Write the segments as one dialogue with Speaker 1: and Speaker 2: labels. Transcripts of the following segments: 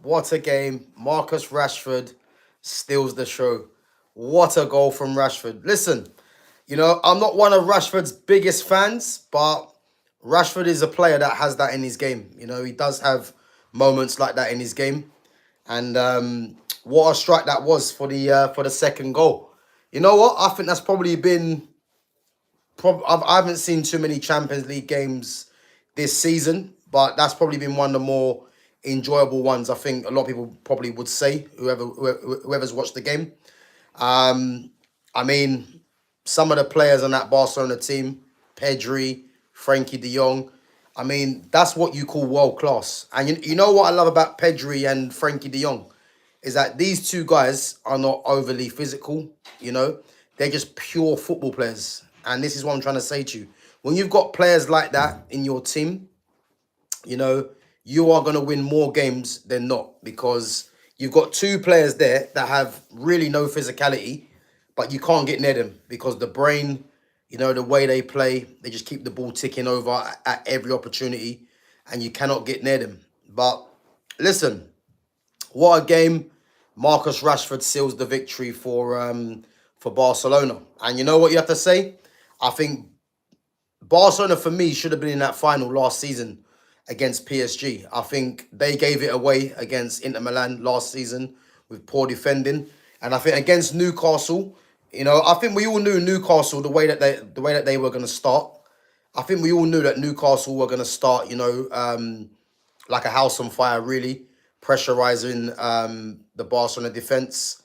Speaker 1: What a game. Marcus Rashford steals the show. What a goal from Rashford. Listen, I'm not one of Rashford's biggest fans, but Rashford is a player that has that in his game. He does have moments like that in his game. And what a strike that was for the second goal. You know what? I think that's probably been. I haven't seen too many Champions League games this season, but that's probably been one of the more enjoyable ones. I think a lot of people probably would say whoever's watched the game. I mean, some of the players on that Barcelona team, Pedri, Frankie De Jong. I mean, that's what you call world class. And you know what I love about Pedri and Frankie De Jong is that these two guys are not overly physical. You know, they're just pure football players. And this is what I'm trying to say to you. When you've got players like that in your team, you are going to win more games than not because you've got two players there that have really no physicality, but you can't get near them because the brain, the way they play, they just keep the ball ticking over at every opportunity and you cannot get near them. But listen, what a game. Marcus Rashford seals the victory for Barcelona. And you know what you have to say? I think Barcelona, for me, should have been in that final last season against PSG. I think they gave it away against Inter Milan last season with poor defending. And I think against Newcastle, I think we all knew Newcastle the way that they were going to start. I think we all knew that Newcastle were going to start, like a house on fire, really pressurizing the Barcelona defense.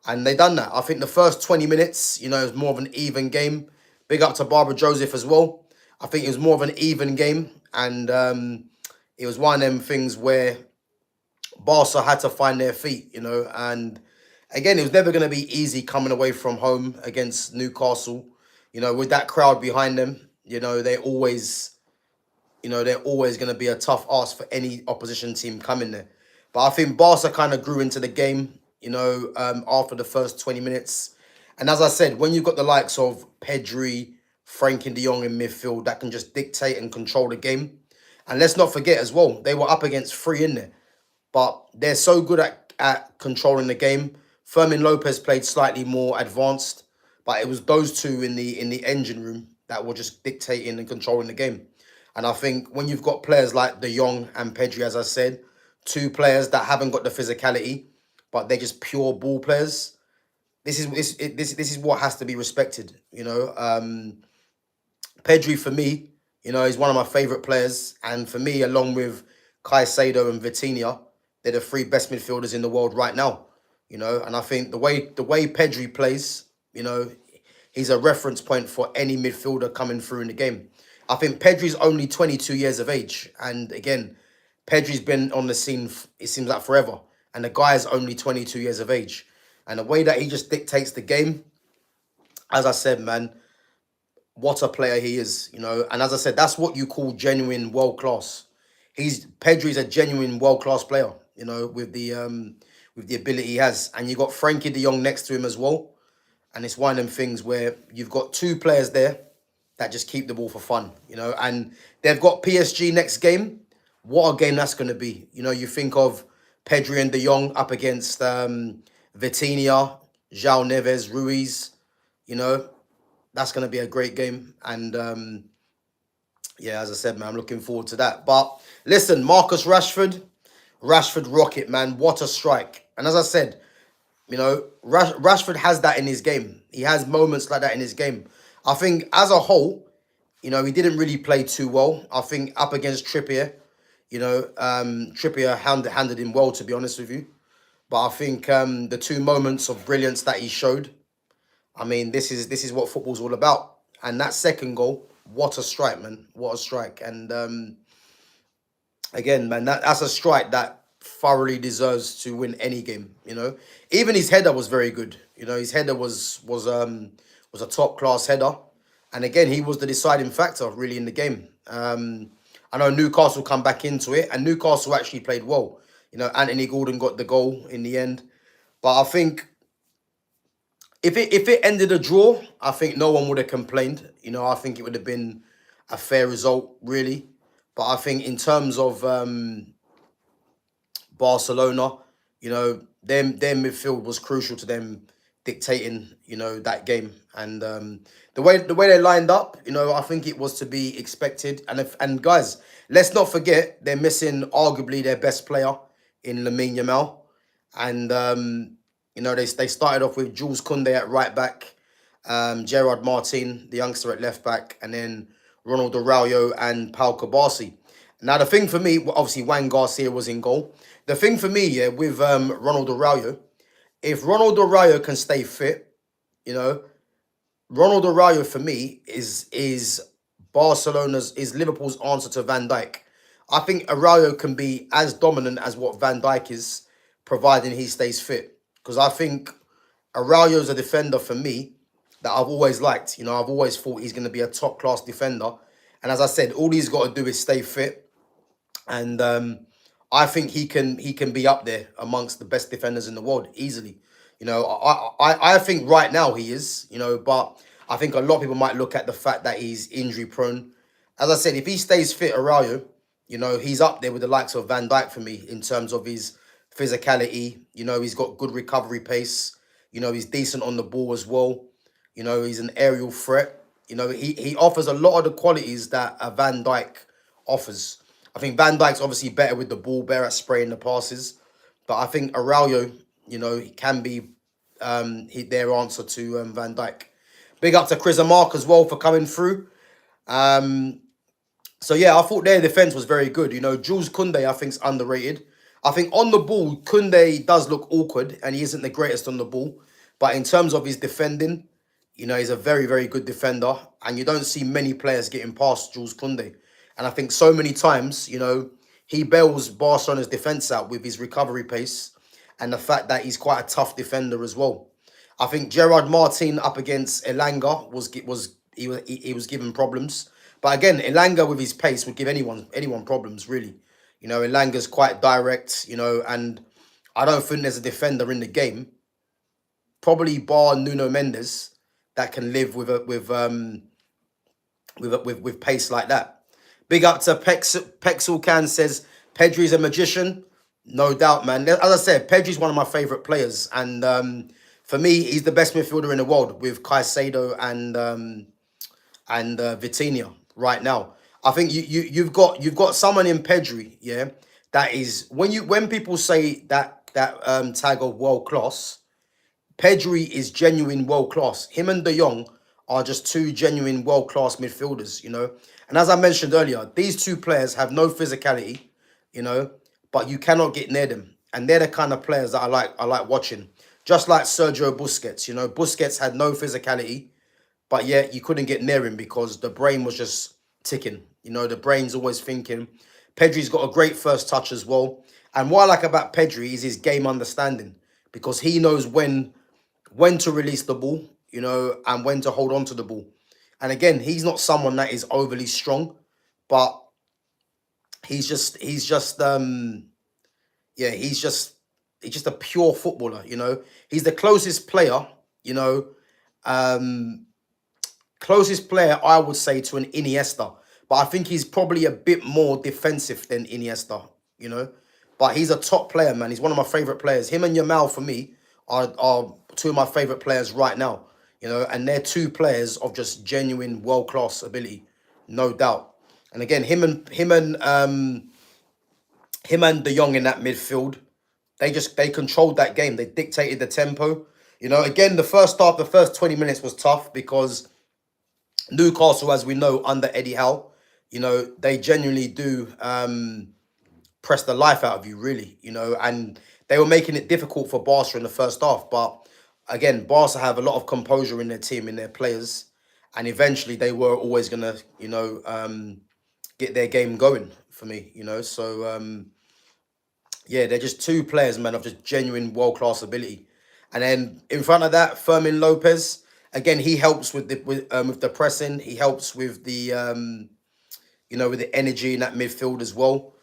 Speaker 1: And they done that. I think the first 20 minutes, it was more of an even game. Big up to Barbara Joseph as well. I think it was more of an even game. And it was one of them things where Barca had to find their feet, And again, it was never going to be easy coming away from home against Newcastle. With that crowd behind them, they're always going to be a tough ask for any opposition team coming there. But I think Barca kind of grew into the game, after the first 20 minutes. And as I said, when you've got the likes of Pedri, Frankie De Jong in midfield that can just dictate and control the game. And let's not forget as well, they were up against three in there. But they're so good at controlling the game. Fermin Lopez played slightly more advanced, but it was those two in the engine room that were just dictating and controlling the game. And I think when you've got players like De Jong and Pedri, as I said, two players that haven't got the physicality, but they're just pure ball players. This is what has to be respected. Pedri for me, he's one of my favourite players, and for me, along with Caicedo and Vitinha, they're the three best midfielders in the world right now. And I think the way Pedri plays, he's a reference point for any midfielder coming through in the game. I think Pedri's only 22 years of age, and again, Pedri's been on the scene, it seems like forever, and the guy's only 22 years of age. And the way that he just dictates the game, as I said, man, what a player he is, And as I said, that's what you call genuine world class. Pedri's a genuine world class player, with the ability he has. And you got Frankie De Jong next to him as well. And it's one of them things where you've got two players there that just keep the ball for fun, And they've got PSG next game. What a game that's going to be. You think of Pedri and De Jong up against Vitinha, João Neves, Ruiz, that's going to be a great game. And, yeah, as I said, man, I'm looking forward to that. But listen, Marcus Rashford rocket, man. What a strike. And as I said, Rashford has that in his game. He has moments like that in his game. I think as a whole, he didn't really play too well. I think up against Trippier, Trippier handed him well, to be honest with you. But I think the two moments of brilliance that he showed, I mean, this is what football's all about. And that second goal, what a strike, man. What a strike. And again, man, that's a strike that thoroughly deserves to win any game, Even his header was very good. His header was a top-class header. And again, he was the deciding factor, really, in the game. I know Newcastle come back into it, and Newcastle actually played well. Anthony Gordon got the goal in the end. But I think if it ended a draw, I think no one would have complained. I think it would have been a fair result, really. But I think in terms of Barcelona, their midfield was crucial to them dictating, that game. And the way they lined up, I think it was to be expected. And guys, let's not forget they're missing arguably their best player in Lamine Yamal. And they started off with Jules Koundé at right back, Gerard Martin, the youngster, at left back, and then Ronald Araujo and Pau Kabasi. Now, the thing for me, well, obviously, Juan Garcia was in goal. The thing for me, yeah, with Ronald Araujo, if Ronald Araujo can stay fit, you know, Ronald Araujo for me is Liverpool's answer to Van Dijk. I think Araujo can be as dominant as what Van Dijk is, providing he stays fit. Because I think Araujo's a defender for me that I've always liked. I've always thought he's going to be a top class defender. And as I said, all he's got to do is stay fit. And I think he can be up there amongst the best defenders in the world easily. I think right now he is, but I think a lot of people might look at the fact that he's injury prone. As I said, if he stays fit, Araujo, he's up there with the likes of Van Dijk for me in terms of his physicality. He's got good recovery pace. He's decent on the ball as well. He's an aerial threat. He offers a lot of the qualities that a Van Dijk offers. I think Van Dijk's obviously better with the ball, better at spraying the passes. But I think Araujo, he can be their answer to Van Dijk. Big up to Chris and Mark as well for coming through. So yeah, I thought their defense was very good. Jules Koundé, I think, is underrated. I think on the ball, Koundé does look awkward and he isn't the greatest on the ball. But in terms of his defending, he's a very, very good defender. And you don't see many players getting past Jules Koundé. And I think so many times, he bails Barcelona's defense out with his recovery pace and the fact that he's quite a tough defender as well. I think Gerard Martin up against Elanga was given problems. But again, Elanga with his pace would give anyone problems, really. Elanga's quite direct, and I don't think there's a defender in the game, probably bar Nuno Mendes, that can live with pace like that. Big up to Pexel Can says, Pedri's a magician. No doubt, man. As I said, Pedri's one of my favourite players. And for me, he's the best midfielder in the world with Caicedo and Vitinha right now. I think you've got someone in Pedri, yeah, that is when people say that tag of world class, Pedri is genuine world class. Him and De Jong are just two genuine world class midfielders, And as I mentioned earlier, these two players have no physicality, but you cannot get near them. And they're the kind of players that I like watching. Just like Sergio Busquets, Busquets had no physicality, but yet you couldn't get near him because the brain was just ticking. The brain's always thinking. Pedri's got a great first touch as well. And what I like about Pedri is his game understanding, because he knows when to release the ball, and when to hold on to the ball. And again, he's not someone that is overly strong, but he's just a pure footballer, He's the closest player, closest player I would say to an Iniesta. But I think he's probably a bit more defensive than Iniesta, But he's a top player, man. He's one of my favourite players. Him and Yamal, for me, are two of my favourite players right now. And they're two players of just genuine world-class ability, no doubt. And again, him and De Jong in that midfield, they controlled that game. They dictated the tempo. Again, the first 20 minutes was tough because Newcastle, as we know, under Eddie Howe, they genuinely do press the life out of you, really, and they were making it difficult for Barca in the first half. But again, Barca have a lot of composure in their team, in their players, and eventually they were always going to, get their game going for me, So, yeah, they're just two players, man, of just genuine world-class ability. And then in front of that, Fermin Lopez, again, he helps with the pressing. He helps with the, with the energy in that midfield as well.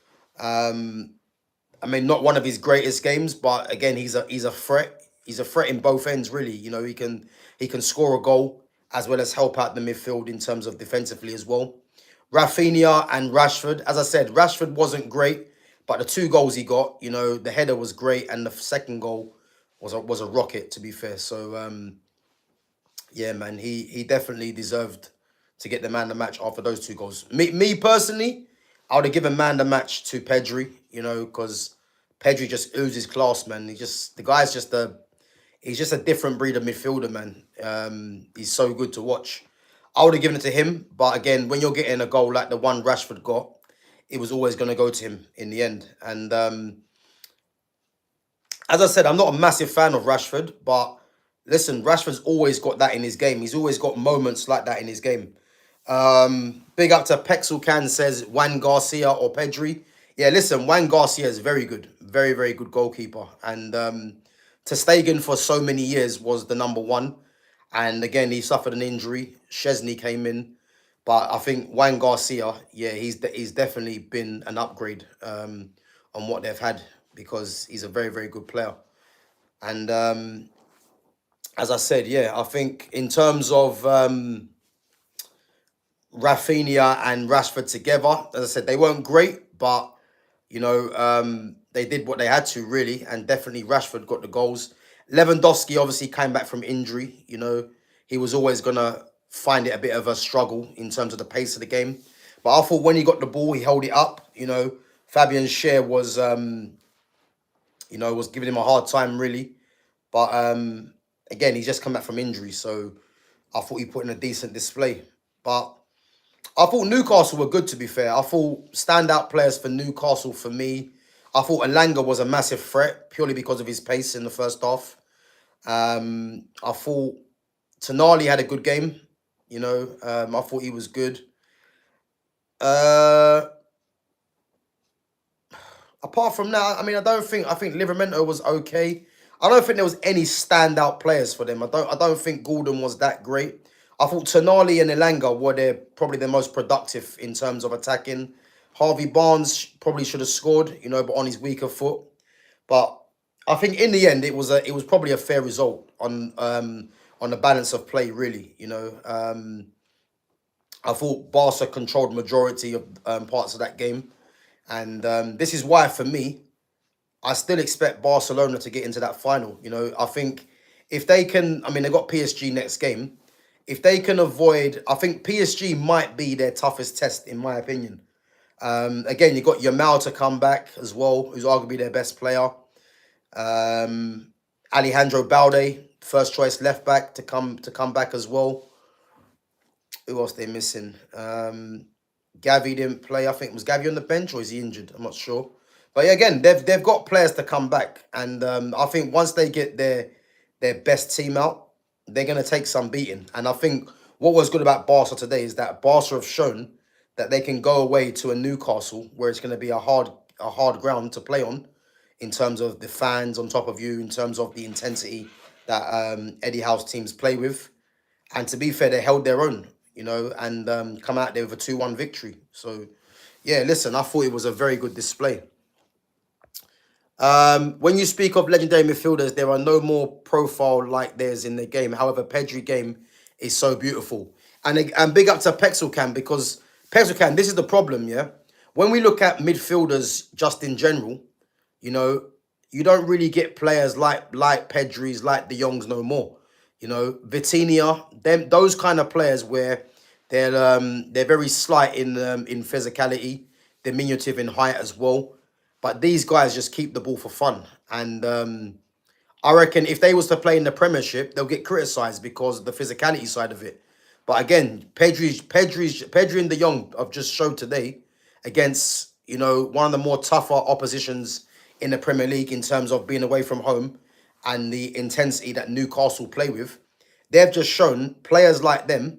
Speaker 1: Not one of his greatest games, but again, he's a threat. He's a threat in both ends, really. He can score a goal as well as help out the midfield in terms of defensively as well. Rafinha and Rashford. As I said, Rashford wasn't great, But the two goals he got, you know, the header was great, and the second goal was a rocket, to be fair. So yeah, man, he definitely deserved to get the man of the match after those two goals. Me personally, I would have given man the match to Pedri, you know, because Pedri just oozes class, man. The guy's just he's just a different breed of midfielder, man. He's so good to watch. I would have given it to him, but again, when you're getting a goal like the one Rashford got, it was always going to go to him in the end. And as I said, I'm not a massive fan of Rashford, but listen, Rashford's always got that in his game. He's always got moments like that in his game. Big up to Pexelcan says Juan Garcia or Pedri. Yeah, listen, Juan Garcia is very good. Very, very good goalkeeper. And Ter Stegen for so many years was the number one. And again, he suffered an injury. Chesney came in. But I think Juan Garcia, yeah, he's definitely been an upgrade on what they've had, because he's a very, very good player. And as I said, yeah, I think in terms of Rafinha and Rashford together, as I said, they weren't great, but, you know, they did what they had to, really. And definitely Rashford got the goals. Lewandowski obviously came back from injury. You know, he was always going to find it a bit of a struggle in terms of the pace of the game. But I thought when he got the ball, he held it up. You know, Fabian Schär was, you know, was giving him a hard time, really. But again, he's just come back from injury. So I thought he put in a decent display. But I thought Newcastle were good, to be fair. I thought standout players for Newcastle, for me, I thought Elanga was a massive threat purely because of his pace in the first half. I thought Tonali had a good game. You know, I thought he was good. Apart from that, I mean, I think Livramento was okay. I don't think there was any standout players for them. I don't think Gordon was that great. I thought Tonali and Elanga were probably the most productive in terms of attacking. Harvey Barnes probably should have scored, you know, but on his weaker foot. But I think in the end, it was probably a fair result on the balance of play, really. You know, I thought Barca controlled majority of parts of that game, and this is why, for me, I still expect Barcelona to get into that final. You know, I think if they can, I mean, they got PSG next game. If they can avoid, I think PSG might be their toughest test, in my opinion. Again, you got Yamal to come back as well, who's arguably their best player. Alejandro Balde, first choice left back, to come back as well. Who else they missing? Gavi didn't play. I think, was Gavi on the bench, or is he injured? I'm not sure. But yeah, again, they've got players to come back, and I think once they get their best team out, they're going to take some beating. And I think what was good about Barca today is that Barca have shown that they can go away to a Newcastle where it's going to be a hard ground to play on, in terms of the fans on top of you, in terms of the intensity that Eddie Howe's teams play with. And to be fair, they held their own, you know, and come out there with a 2-1 victory. So, yeah, listen, I thought it was a very good display. When you speak of legendary midfielders, there are no more profile like theirs in the game. However, Pedri game is so beautiful. And big up to Pexelcan, because Pexelcan, this is the problem, yeah? When we look at midfielders just in general, you know, you don't really get players like Pedri's, like De Jongs no more. You know, Vitinha, those kind of players where they're very slight in physicality, diminutive in height as well. But these guys just keep the ball for fun. And I reckon if they was to play in the Premiership, they'll get criticised because of the physicality side of it. But again, Pedri and De Jong have just showed today against, you know, one of the more tougher oppositions in the Premier League in terms of being away from home and the intensity that Newcastle play with. They've just shown players like them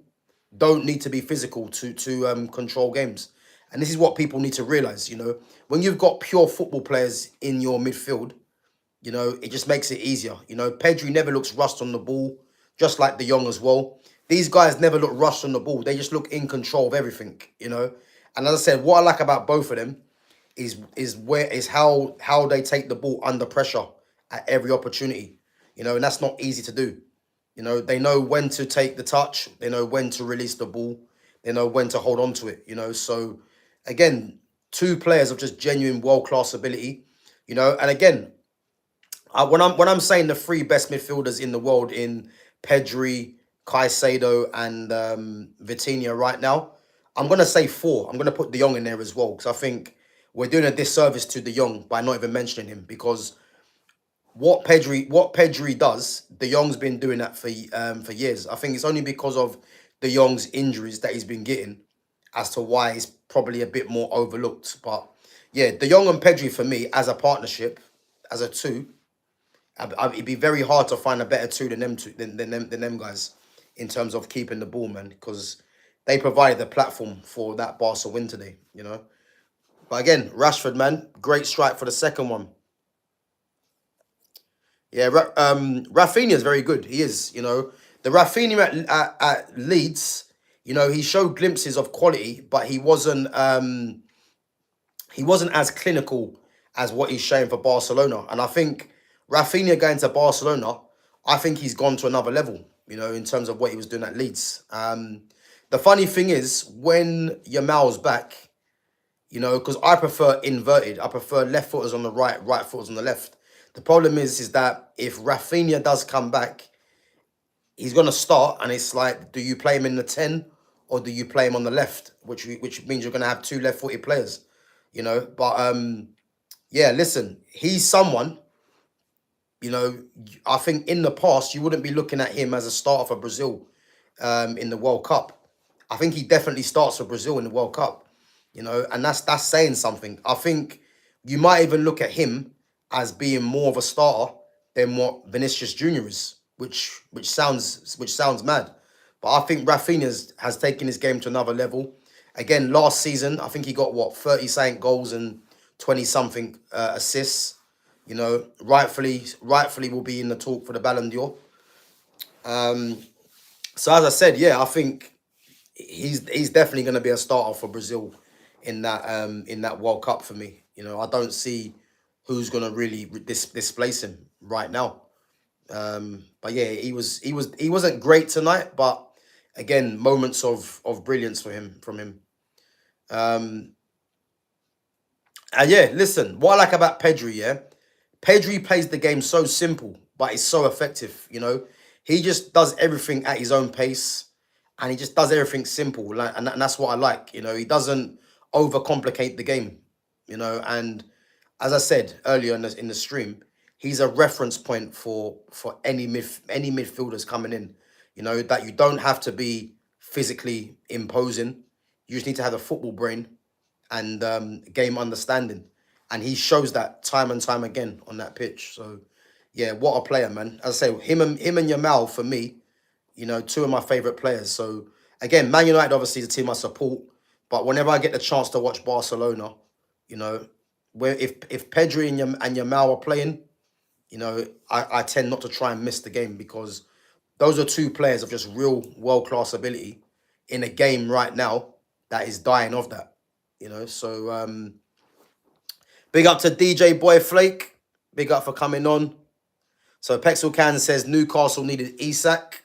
Speaker 1: don't need to be physical to control games. And this is what people need to realise, you know. When you've got pure football players in your midfield, you know, it just makes it easier. You know, Pedri never looks rushed on the ball, just like De Jong as well. These guys never look rushed on the ball. They just look in control of everything, you know. And as I said, what I like about both of them is how they take the ball under pressure at every opportunity, you know, and that's not easy to do. You know, they know when to take the touch, they know when to release the ball, they know when to hold on to it, you know. So again, two players of just genuine world-class ability, you know. And again, when I'm saying the three best midfielders in the world in Pedri, Caicedo, and Vitinha right now, I'm gonna say four. I'm gonna put De Jong in there as well, because I think we're doing a disservice to De Jong by not even mentioning him, because what Pedri does, De Jong's been doing that for years. I think it's only because of De Jong's injuries that he's been getting as to why he's probably a bit more overlooked. But yeah, De Jong and Pedri for me as a partnership, as a two, it'd be very hard to find a better two than them two than them guys in terms of keeping the ball, man, because they provided the platform for that Barca win today, you know. But again, Rashford, man, great strike for the second one. Yeah, Rafinha is very good. He is, you know. The Rafinha at Leeds, you know, he showed glimpses of quality, but he wasn't as clinical as what he's showing for Barcelona. And I think Rafinha going to Barcelona, I think he's gone to another level, you know, in terms of what he was doing at Leeds. The funny thing is, when Yamal's back, you know, because I prefer inverted. I prefer left footers on the right footers on the left. The problem is that if Rafinha does come back, he's going to start, and it's like, do you play him in the 10 or do you play him on the left, which means you're going to have two left-footed players, you know. But yeah, listen, he's someone, you know, I think in the past you wouldn't be looking at him as a starter for Brazil in the World Cup. I think he definitely starts for Brazil in the World Cup, you know, and that's saying something. I think you might even look at him as being more of a starter than what Vinicius Junior is, which sounds mad. But I think Rafinha has taken his game to another level. Again, last season, I think he got, what, 30-something goals and 20-something assists. You know, rightfully will be in the talk for the Ballon d'Or. So as I said, yeah, I think he's definitely going to be a starter for Brazil in that World Cup for me. You know, I don't see who's going to really displace him right now. But yeah, he wasn't great tonight, but again, moments of brilliance from him. And yeah, listen, what I like about Pedri, yeah, Pedri plays the game so simple, but it's so effective, you know. He just does everything at his own pace, and he just does everything simple, like, and that's what I like, you know. He doesn't overcomplicate the game, you know. And as I said earlier in the stream, he's a reference point for any midfielders coming in, you know, that you don't have to be physically imposing. You just need to have a football brain and game understanding. And he shows that time and time again on that pitch. So, yeah, what a player, man. As I say, him and Yamal, for me, you know, two of my favourite players. So, again, Man United obviously is a team I support. But whenever I get the chance to watch Barcelona, you know, where if Pedri and Yamal are playing, you know, I tend not to try and miss the game, because those are two players of just real world-class ability in a game right now that is dying of that, you know. So, big up to DJ Boy Flake. Big up for coming on. So, Pexel Can says Newcastle needed Isak.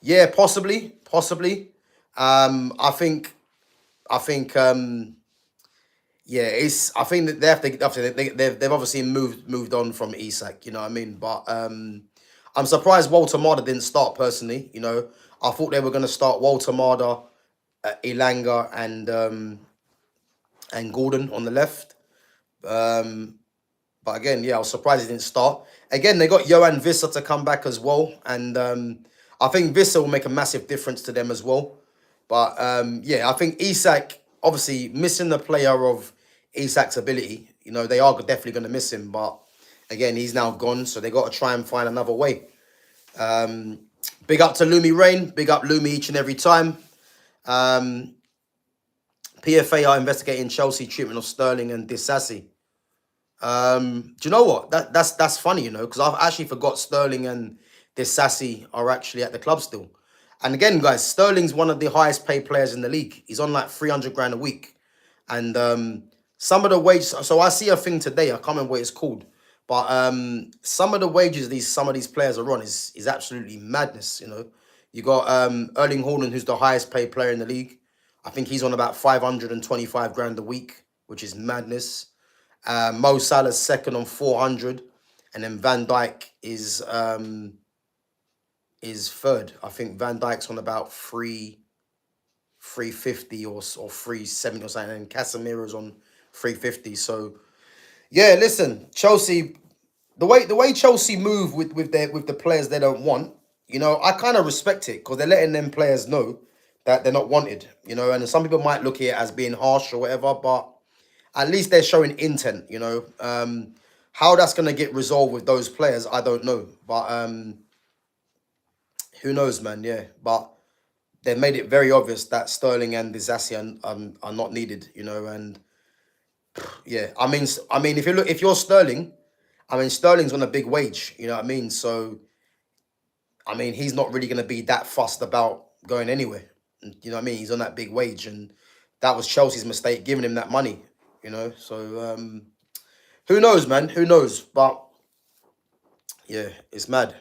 Speaker 1: Yeah, possibly. I think yeah, I think that they have to. They've obviously moved on from Isak. You know what I mean? But I'm surprised Walter Marder didn't start personally. You know, I thought they were going to start Walter Marder, Elanga, and Gordon on the left. But again, yeah, I was surprised he didn't start. Again, they got Johan Visser to come back as well, and I think Visser will make a massive difference to them as well. But yeah, I think Isak, obviously missing the player of Isak's ability, you know, they are definitely going to miss him. But again, he's now gone, so they got to try and find another way. Big up to Lumi Rain. Big up Lumi each and every time. PFA are investigating Chelsea treatment of Sterling and Disassi. Do you know what? That's funny, you know, because I've actually forgot Sterling and Disassi are actually at the club still. And again, guys, Sterling's one of the highest paid players in the league. He's on like 300 grand a week. And some of the wages, so I see a thing today, I can't remember what it's called, but some of the wages some of these players are on is absolutely madness, you know. You got Erling Haaland, who's the highest paid player in the league. I think he's on about 525 grand a week. which is madness. Mo Salah's second on 400, and then Van Dijk is third. I think Van Dijk's on about 350 or 370 or something, and Casemiro's on 350. So yeah, listen, Chelsea, the way Chelsea move with the players they don't want, I kind of respect it, because they're letting them players know that they're not wanted, and some people might look at it as being harsh or whatever, but at least they're showing intent. How that's gonna get resolved with those players, I don't know, but who knows, man? Yeah, but they made it very obvious that Sterling and Disasi are not needed, and yeah, I mean, if you're Sterling, I mean, Sterling's on a big wage, you know what I mean? So, I mean, he's not really going to be that fussed about going anywhere. You know what I mean? He's on that big wage, and that was Chelsea's mistake giving him that money, So, who knows, man? Who knows? But, yeah, it's mad.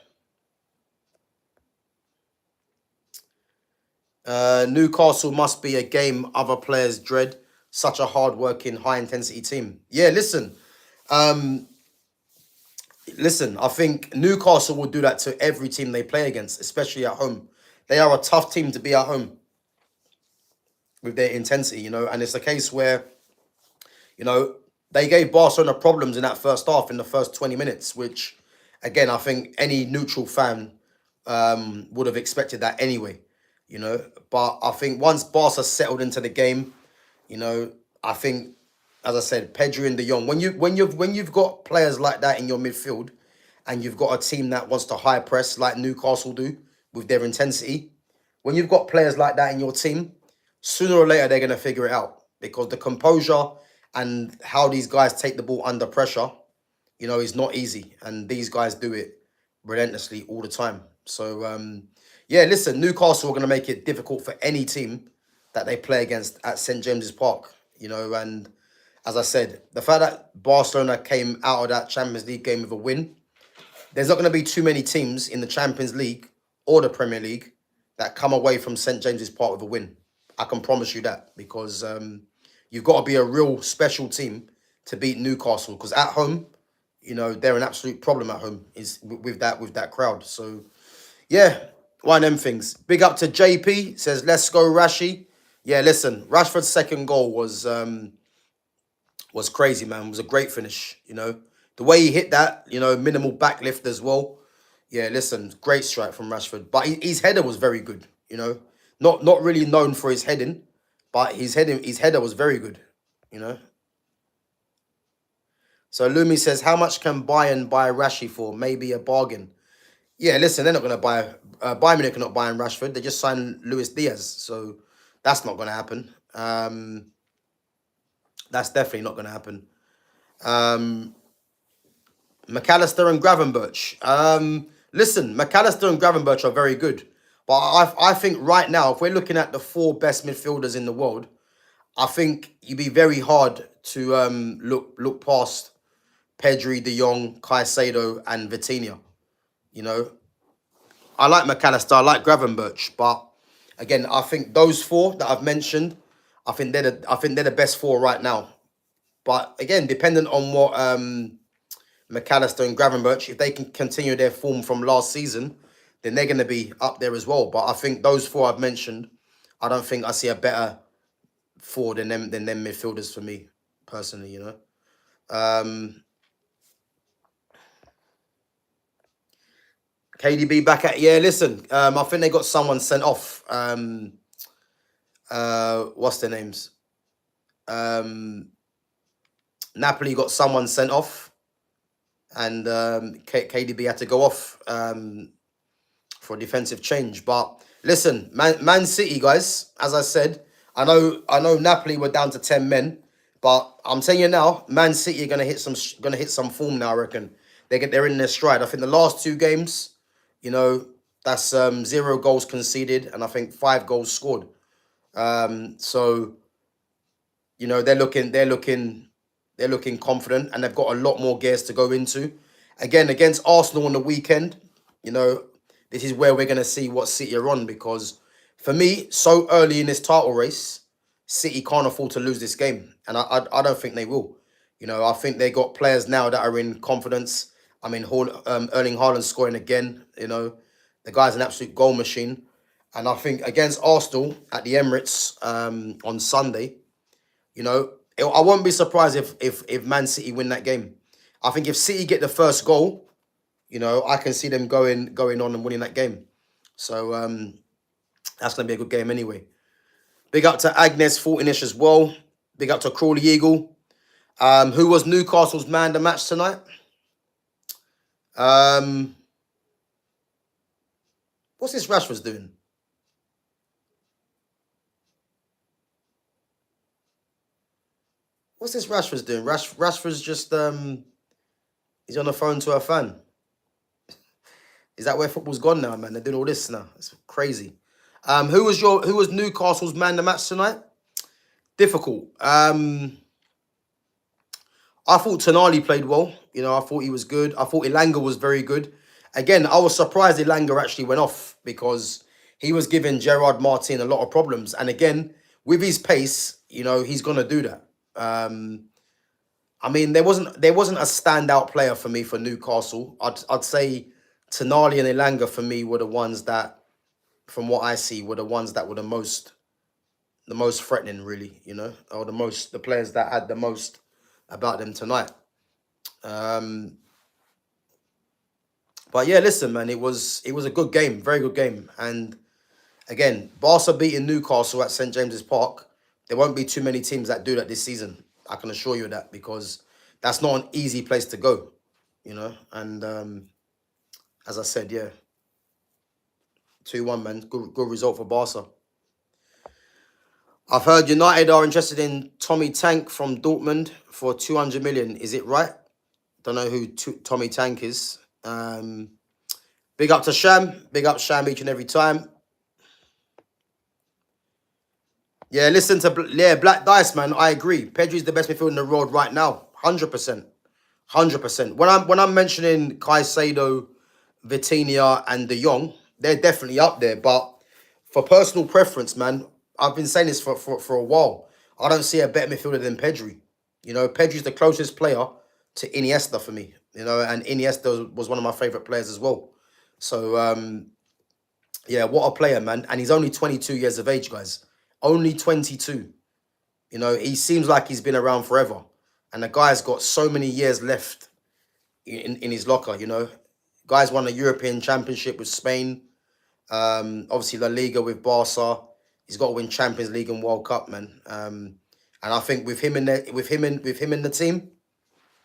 Speaker 1: Newcastle must be a game other players dread. Such a hard-working, high-intensity team. Yeah, listen, I think Newcastle will do that to every team they play against, especially at home. They are a tough team to be at home with their intensity, and it's a case where, they gave Barcelona problems in that first half, in the first 20 minutes, which, again, I think any neutral fan would have expected that anyway, But I think once Barca settled into the game, I think, as I said, Pedri and De Jong. When you've got players like that in your midfield, and you've got a team that wants to high press like Newcastle do with their intensity, when you've got players like that in your team, sooner or later they're gonna figure it out, because the composure and how these guys take the ball under pressure, is not easy, and these guys do it relentlessly all the time. So yeah, listen, Newcastle are going to make it difficult for any team that they play against at St James's Park, and as I said, the fact that Barcelona came out of that Champions League game with a win, there's not going to be too many teams in the Champions League or the Premier League that come away from St James's Park with a win. I can promise you that, because you've got to be a real special team to beat Newcastle, because at home, they're an absolute problem at home is with that crowd. So yeah, one of them things. Big up to JP, says let's go Rashi. Yeah, listen, Rashford's second goal was crazy, man. It was a great finish, The way he hit that, minimal backlift as well. Yeah, listen, great strike from Rashford. But his header was very good, Not really known for his heading, but his header was very good, So Lumi says, how much can Bayern buy Rashi for? Maybe a bargain. Yeah, listen, they're not going to buy... Bayern Munich are not buying Rashford. They just signed Luis Diaz, so that's not going to happen. That's definitely not going to happen. McAllister and Gravenberch. Listen, McAllister and Gravenberch are very good. But I think right now, if we're looking at the four best midfielders in the world, I think you'd be very hard to look past Pedri, De Jong, Caicedo, and Vitinha. I like McAllister, I like Gravenberch, but again, I think those four that I've mentioned, I think they're the best four right now. But again, dependent on what McAllister and Gravenberch, if they can continue their form from last season, then they're going to be up there as well. But I think those four I've mentioned, I don't think I see a better four than them midfielders for me personally. KDB back at, yeah, listen, I think they got someone sent off. What's their names? Napoli got someone sent off, and KDB had to go off for a defensive change. But listen, Man City, guys, as I said, I know Napoli were down to 10 men, but I'm telling you now, Man City are gonna hit some form now. I reckon they're in their stride. I think the last two games, that's 0 goals conceded, and I think 5 goals scored. So, they're looking confident, and they've got a lot more gears to go into. Again, against Arsenal on the weekend, this is where we're going to see what City are on, because for me, so early in this title race, City can't afford to lose this game, and I don't think they will. You know, I think they got players now that are in confidence. I mean, Erling Haaland scoring again. You know, the guy's an absolute goal machine, and I think against Arsenal at the Emirates on Sunday, you know, I won't be surprised if Man City win that game. I think if City get the first goal, you know, I can see them going on and winning that game. So that's gonna be a good game anyway. Big up to Agnes Fortinish as well. Big up to Crawley Eagle. Who was Newcastle's man of the match tonight? What's this Rashford's doing? What's this Rashford's doing? Rashford's just he's on the phone to a fan. Is that where football's gone now, man? They're doing all this now. It's crazy. Who was Newcastle's man of the match tonight? Difficult. I thought Tonali played well. You know, I thought he was good. I thought Elanga was very good. Again, I was surprised Elanga actually went off because he was giving Gerard Martin a lot of problems. And again, with his pace, you know, he's gonna do that. I mean, there wasn't a standout player for me for Newcastle. I'd say Tonali and Elanga for me were the ones that, from what I see, were the ones that were the most threatening, really. You know, or the players that had the most about them tonight. But yeah, listen, man, it was a good game, very good game. And again, Barca beating Newcastle at St James's Park. There won't be too many teams that do that this season. I can assure you that, because that's not an easy place to go, you know. And as I said, yeah, 2-1, man, good result for Barca. I've heard United are interested in Tommy Tank from Dortmund for 200 million. Is it right? Don't know who Tommy Tank is. Big up to Sham. Big up Sham each and every time. Yeah, listen to Black Dice, man. I agree. Pedri's the best midfielder in the world right now. 100%. 100%. When I'm mentioning Caicedo, Vitinha, and De Jong, they're definitely up there. But for personal preference, man, I've been saying this for a while. I don't see a better midfielder than Pedri. You know, Pedri's the closest player to Iniesta for me. You know, and Iniesta was one of my favourite players as well. So, yeah, what a player, man. And he's only 22 years of age, guys. Only 22. You know, he seems like he's been around forever. And the guy's got so many years left in his locker, you know. Guy's won a European Championship with Spain. Obviously, La Liga with Barca. He's got to win Champions League and World Cup, man. And I think with him in the team,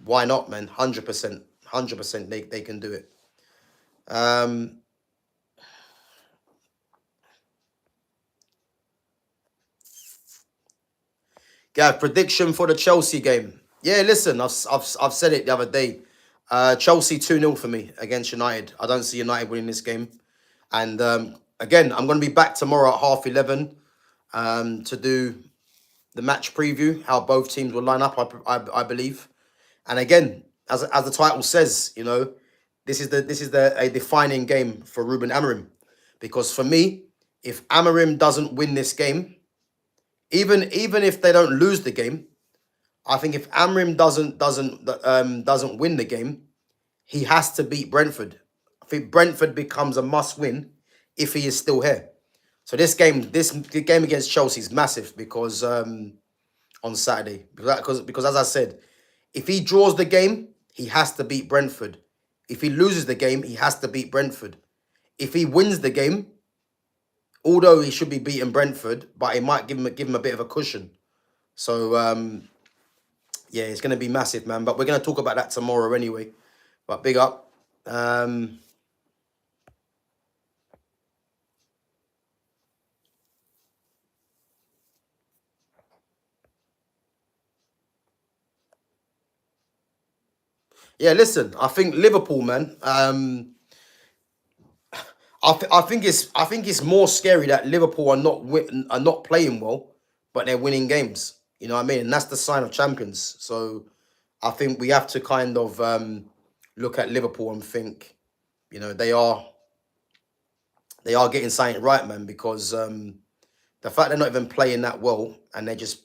Speaker 1: why not, man? 100%. 100% they can do it. Gav, prediction for the Chelsea game. Yeah, listen, I've said it the other day. Chelsea 2-0 for me against United. I don't see United winning this game. And again, I'm going to be back tomorrow at 11:30 to do the match preview, how both teams will line up, I believe. And again, as the title says, you know, this is a defining game for Ruben Amorim. Because for me, if Amorim doesn't win this game, even if they don't lose the game, I think if Amorim doesn't win the game, he has to beat Brentford. I think Brentford becomes a must-win if he is still here. So this game against Chelsea is massive because on Saturday, because as I said, if he draws the game, he has to beat Brentford. If he loses the game, he has to beat Brentford. If he wins the game, although he should be beating Brentford, but it might give him a bit of a cushion. So yeah, it's going to be massive, man. But we're going to talk about that tomorrow anyway. But big up. Yeah, listen, I think Liverpool, man. I think it's more scary that Liverpool are not playing well, but they're winning games. You know what I mean? And that's the sign of champions. So I think we have to kind of look at Liverpool and think, you know, they are getting something right, man, because The fact they're not even playing that well and they're just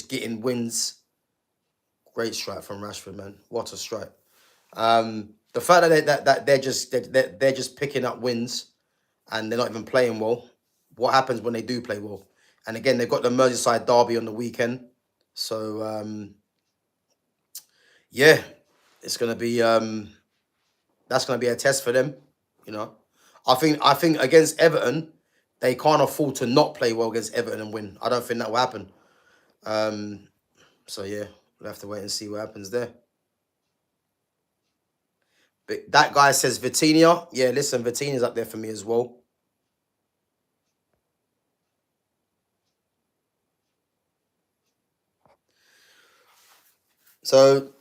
Speaker 1: getting wins. Great strike from Rashford, man. What a strike. The fact that they're just picking up wins and they're not even playing well. What happens when they do play well? And again, they've got the Merseyside derby on the weekend, so yeah, it's gonna be that's gonna be a test for them. You know, I think against Everton, they can't afford to not play well against Everton and win. I don't think that will happen. So yeah, we'll have to wait and see what happens there. But that guy says Vitinha. Yeah, listen, Vitinha's up there for me as well. So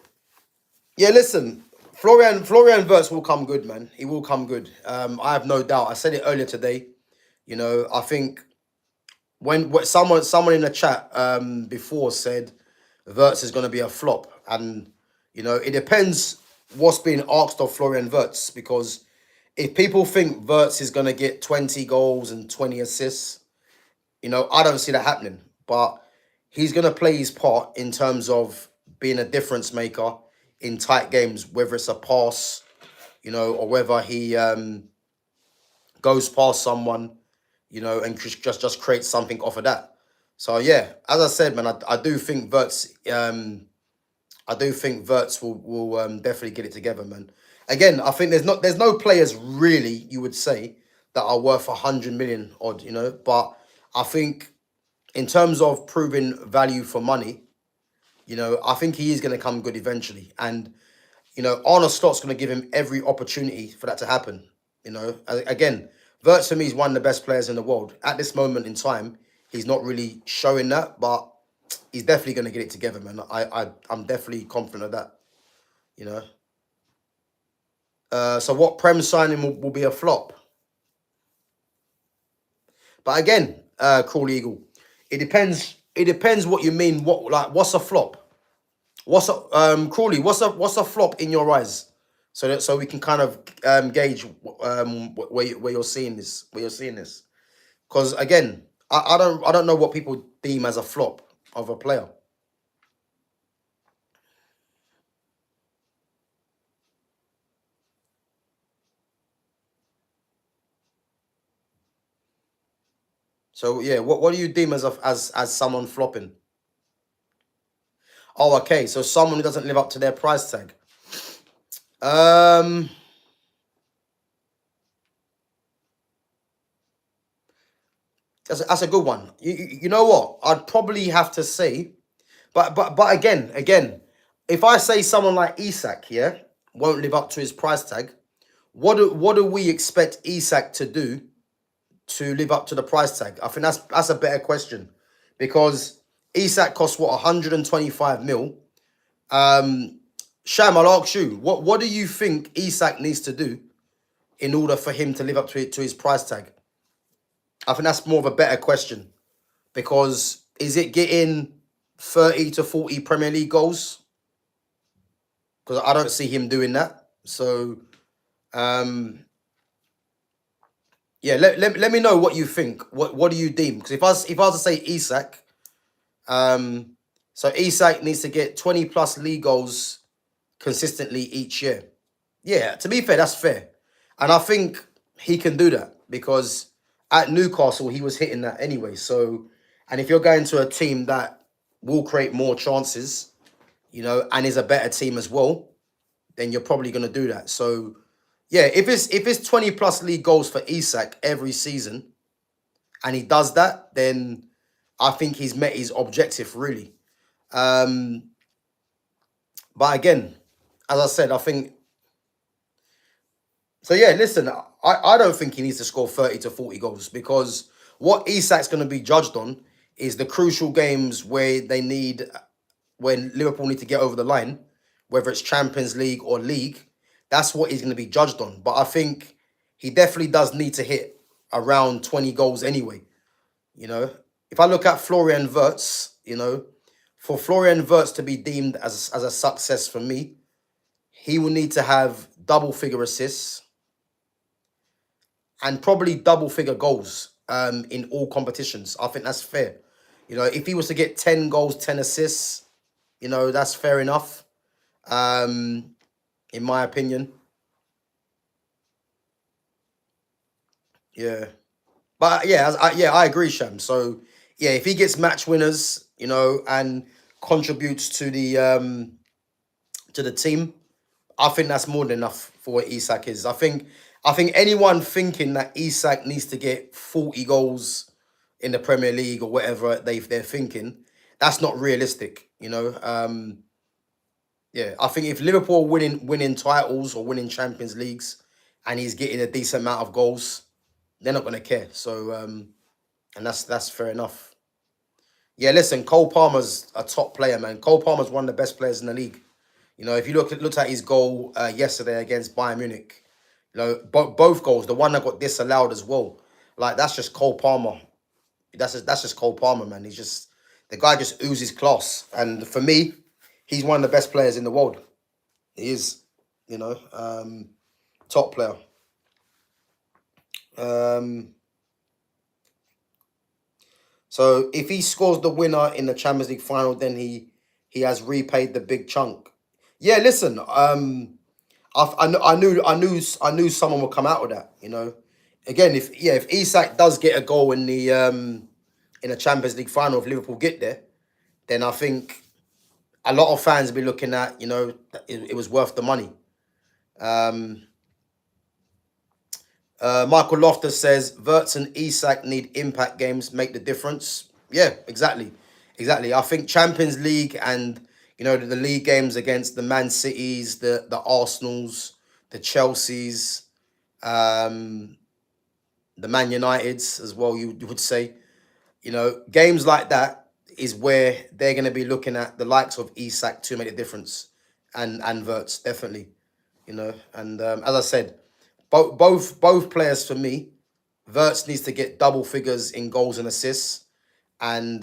Speaker 1: yeah, listen, Florian Wirtz will come good, man. He will come good. I have no doubt. I said it earlier today. You know, I think when someone in the chat before said Wirtz is going to be a flop, and you know it depends what's being asked of Florian Wirtz, because if people think Wirtz is going to get 20 goals and 20 assists, you know, I don't see that happening. But he's going to play his part in terms of being a difference maker in tight games, whether it's a pass, you know, or whether he goes past someone, you know, and just creates something off of that. So yeah, as I said, man, I do think Wirtz will definitely get it together, man. Again, I think there's no players really you would say that are worth 100 million odd, you know, but I think in terms of proving value for money, you know, I think he is going to come good eventually, and you know, Arne Slot's going to give him every opportunity for that to happen. You know, again, Wirtz for me is one of the best players in the world. At this moment in time, he's not really showing that, but he's definitely going to get it together, man. I'm definitely confident of that. You know. So what Prem signing will be a flop? But again, Crawl Eagle, it depends. It depends what you mean. What's a flop? What's a Crawley? What's a flop in your eyes? So we can kind of gauge where you're seeing this. Because again, I don't know what people deem as a flop of a player. So yeah, what do you deem as someone flopping? Oh, okay. So someone who doesn't live up to their price tag. That's a good one. You know what? I'd probably have to say, but again, if I say someone like Isak, yeah, won't live up to his price tag, what do we expect Isak to do to live up to the price tag? I think that's a better question, because Isak costs what, 125 mil. Sham, I'll ask you, what do you think Isak needs to do in order for him to live up to his price tag? I think that's more of a better question, because is it getting 30 to 40 Premier League goals? Because I don't see him doing that. So, yeah, let me know what you think. What do you deem? Because if I was to say Isak, so Isak needs to get 20 plus league goals consistently each year. Yeah, to be fair, that's fair. And I think he can do that, because at Newcastle, he was hitting that anyway. So, and if you're going to a team that will create more chances, you know, and is a better team as well, then you're probably going to do that. So, yeah, if it's 20 plus league goals for Isak every season, and he does that, then I think he's met his objective, really. But again, as I said, I think... So, yeah, listen, I don't think he needs to score 30 to 40 goals, because what Isak's going to be judged on is the crucial games when Liverpool need to get over the line, whether it's Champions League or League. That's what he's going to be judged on. But I think he definitely does need to hit around 20 goals anyway. You know, if I look at Florian Wirtz, you know, for Florian Wirtz to be deemed as a success for me, he will need to have double figure assists and probably double figure goals. in all competitions. I think that's fair. You know, if he was to get 10 goals, 10 assists, you know, that's fair enough. In my opinion. Yeah. But yeah, I agree, Sham. So yeah, if he gets match winners, you know, and contributes to the team, I think that's more than enough for what Isak is. I think anyone thinking that Isak needs to get 40 goals in the Premier League or whatever they're thinking, that's not realistic. You know, yeah, I think if Liverpool are winning titles or winning Champions Leagues, and he's getting a decent amount of goals, they're not gonna care. So and that's fair enough. Yeah, listen, Cole Palmer's a top player, man. Cole Palmer's one of the best players in the league. You know, if you looked at his goal yesterday against Bayern Munich, you know, both goals, the one that got disallowed as well, like that's just Cole Palmer. That's just Cole Palmer, man. He's just the guy just oozes class, and for me, he's one of the best players in the world. He is, you know, top player. Um, so if he scores the winner in the Champions League final, then he has repaid the big chunk. Yeah, listen, I knew someone would come out of that. You know, again, if Isak does get a goal in the Champions League final, if Liverpool get there, then I think a lot of fans will be looking at, you know, it was worth the money. Michael Loftus says Verts and Isak need impact games, make the difference. Yeah, exactly. I think Champions League and, you know, the league games against the Man Cities, the Arsenals, the Chelseas, um, the Man Uniteds as well. You would say, you know, games like that is where they're going to be looking at the likes of Isak to make a difference, and Verts definitely, you know. And as I said, both players for me, Verts needs to get double figures in goals and assists, and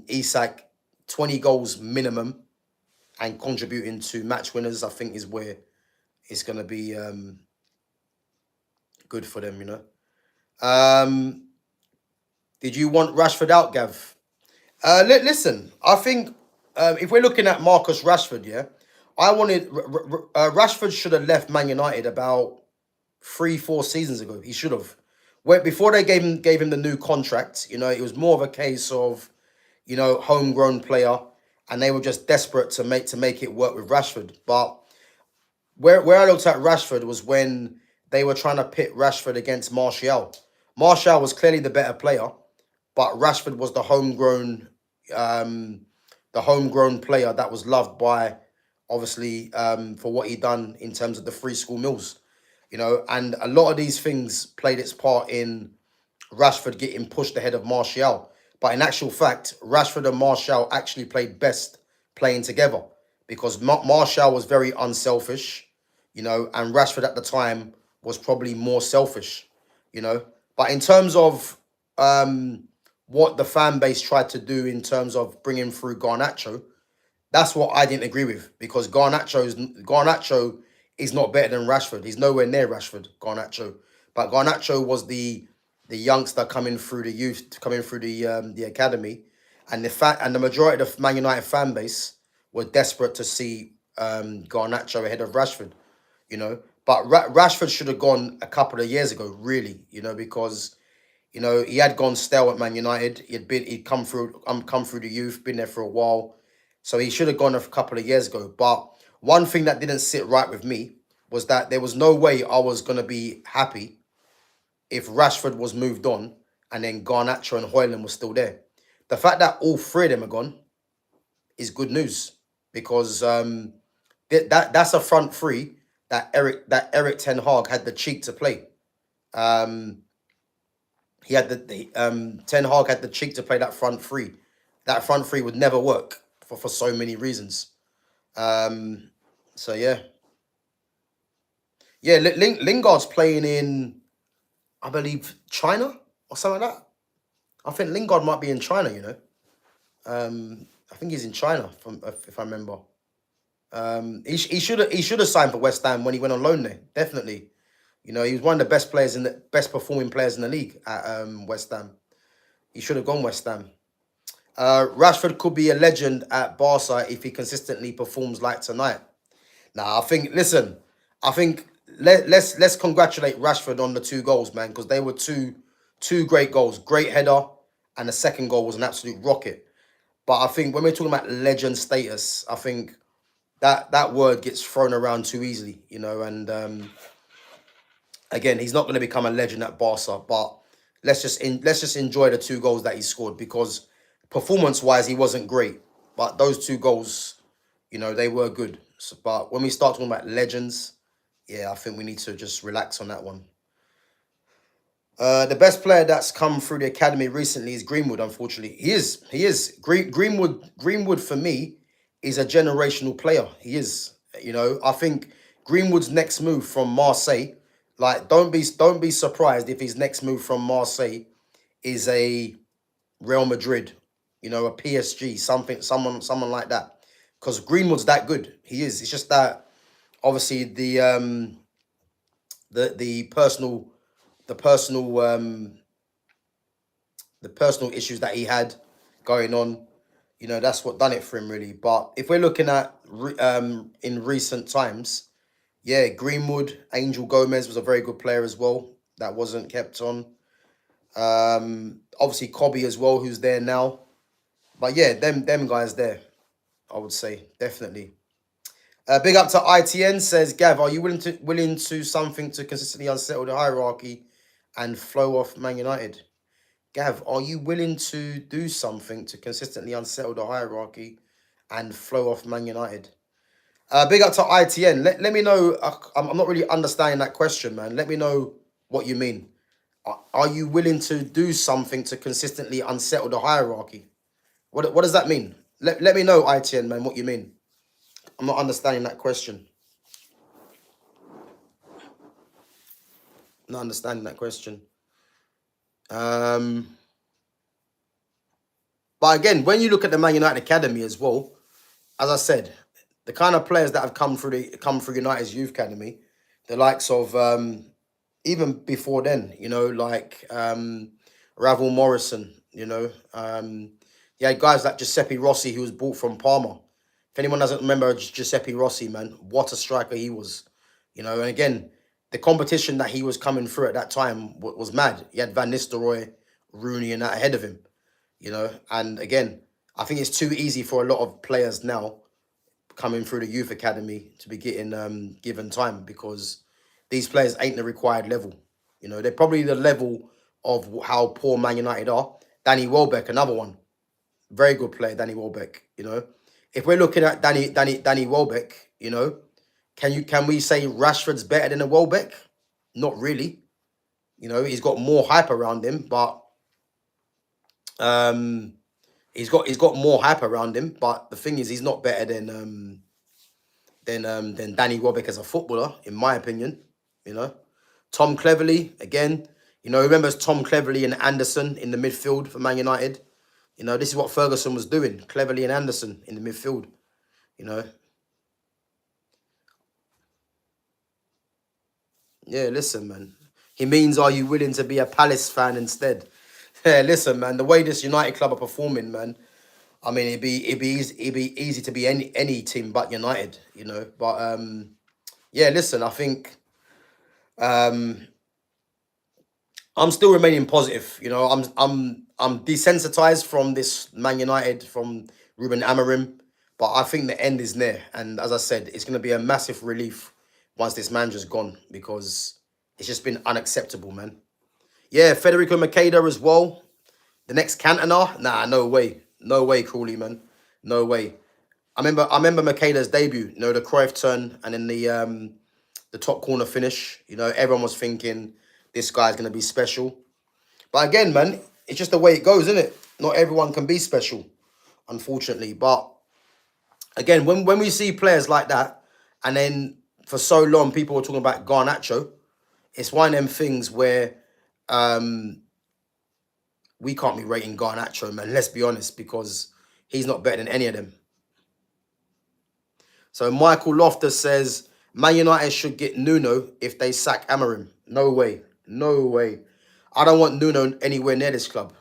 Speaker 1: Isak 20 goals minimum and contributing to match winners. I think is where it's going to be good for them, you know. Did you want Rashford out, Gav? Listen, I think if we're looking at Marcus Rashford, yeah, I wanted Rashford should have left Man United about 3, 4 seasons ago. He should have. Where before they gave him the new contract, you know, it was more of a case of, you know, homegrown player, and they were just desperate to make it work with Rashford. But where I looked at Rashford was when they were trying to pit Rashford against Martial. Martial was clearly the better player, but Rashford was um, the homegrown player that was loved by, obviously, for what he done in terms of the free school meals, you know, and a lot of these things played its part in Rashford getting pushed ahead of Martial. But in actual fact, Rashford and Martial actually played best playing together because Martial was very unselfish, you know, and Rashford at the time was probably more selfish, you know. But in terms of what the fan base tried to do in terms of bringing through Garnacho, that's what I didn't agree with because Garnacho is not better than Rashford. He's nowhere near Rashford, Garnacho. But Garnacho was the youngster coming through the youth, coming through the academy, and the majority of the Man United fan base were desperate to see Garnacho ahead of Rashford, you know. But Rashford should have gone a couple of years ago, really, you know, because you know he had gone stale at Man United. He'd come through the youth, been there for a while, so he should have gone a couple of years ago. But one thing that didn't sit right with me was that there was no way I was gonna be happy if Rashford was moved on and then Garnacho and Hoyland was still there. The fact that all three of them are gone is good news because that's a front three that Eric Ten Hag had the cheek to play. Um, he had Ten Hag had the cheek to play that front three. That front three would never work for so many reasons. So yeah, yeah. Lingard's playing in, I believe, China or something like that. I think Lingard might be in China. You know, I think he's in China, if I remember. He should have signed for West Ham when he went on loan there. Definitely, You know, he was one of the best players in the best performing players in the league at West Ham. He should have gone West Ham. Rashford could be a legend at Barca if he consistently performs like tonight. Now, I think, listen, I think let's congratulate Rashford on the 2 goals, man, because they were two great goals. Great header, and the second goal was an absolute rocket. But I think when we're talking about legend status, I think that word gets thrown around too easily, you know, and again, he's not going to become a legend at Barca, but let's just enjoy the 2 goals that he scored, because performance-wise, he wasn't great, but those 2 goals, you know, they were good. So, but when we start talking about legends, yeah, I think we need to just relax on that one. The best player that's come through the academy recently is Greenwood. Unfortunately, he is Greenwood for me is a generational player. He is. You know, I think Greenwood's next move from Marseille, like, don't be surprised if his next move from Marseille is a Real Madrid, you know, a PSG, someone like that, because Greenwood's that good. He is. It's just that obviously the personal the personal the personal issues that he had going on, you know, that's what done it for him, really. But if we're looking at in recent times, yeah, Greenwood, Angel Gomez was a very good player as well. That wasn't kept on. Obviously Kobe as well, who's there now. But yeah, them guys there, I would say, definitely. Big up to ITN, says, Gav, are you willing to something to consistently unsettle the hierarchy and flow off Man United? Gav, are you willing to do something to consistently unsettle the hierarchy and flow off Man United? Big up to ITN. Let me know. I'm not really understanding that question, man. Let me know what you mean. Are you willing to do something to consistently unsettle the hierarchy? What does that mean? Let me know, ITN, man, what you mean. I'm not understanding that question. Not understanding that question. But again, when you look at the Man United academy as well, as I said, the kind of players that have come through United's youth academy, the likes of even before then, you know, like Ravel Morrison, you know, you had guys like Giuseppe Rossi, who was bought from Parma. If anyone doesn't remember Giuseppe Rossi, man, what a striker he was, you know. And again, the competition that he was coming through at that time was mad. He had Van Nistelrooy, Rooney, and that ahead of him, you know. And again, I think it's too easy for a lot of players now coming through the youth academy to be getting given time, because these players ain't the required level. You know, they're probably the level of how poor Man United are. Danny Welbeck, another one. Very good player, Danny Welbeck, you know. If we're looking at Danny Welbeck, you know, can we say Rashford's better than a Welbeck? Not really. You know, he's got more hype around him, but he's got more hype around him. But the thing is, he's not better than Danny Welbeck as a footballer, in my opinion. You know, Tom Cleverley, again, you know, remembers Tom Cleverley and Anderson in the midfield for Man United. You know, this is what Ferguson was doing, Cleverley and Anderson in the midfield, you know. Yeah, listen, man. He means, are you willing to be a Palace fan instead? Yeah, listen, man, the way this United club are performing, man, I mean, it'd be easy to be any team but United, you know. But yeah, listen, I think I'm still remaining positive. You know, I'm desensitized from this Man United, from Ruben Amorim, but I think the end is near. And as I said, it's going to be a massive relief once this manager's gone, because it's just been unacceptable, man. Yeah, Federico Makeda as well. The next Cantona? Nah, no way. No way, Crawley, man. No way. I remember Makeda's debut, you know, the Cruyff turn and then the top corner finish. You know, everyone was thinking this guy's going to be special. But again, man, it's just the way it goes, isn't it? Not everyone can be special, unfortunately. But again, when we see players like that, and then for so long people were talking about Garnacho, it's one of them things where we can't be rating Garnacho, man. Let's be honest, because he's not better than any of them. So Michael Loftus says, Man United should get Nuno if they sack Amorim. No way. No way. I don't want Nuno anywhere near this club.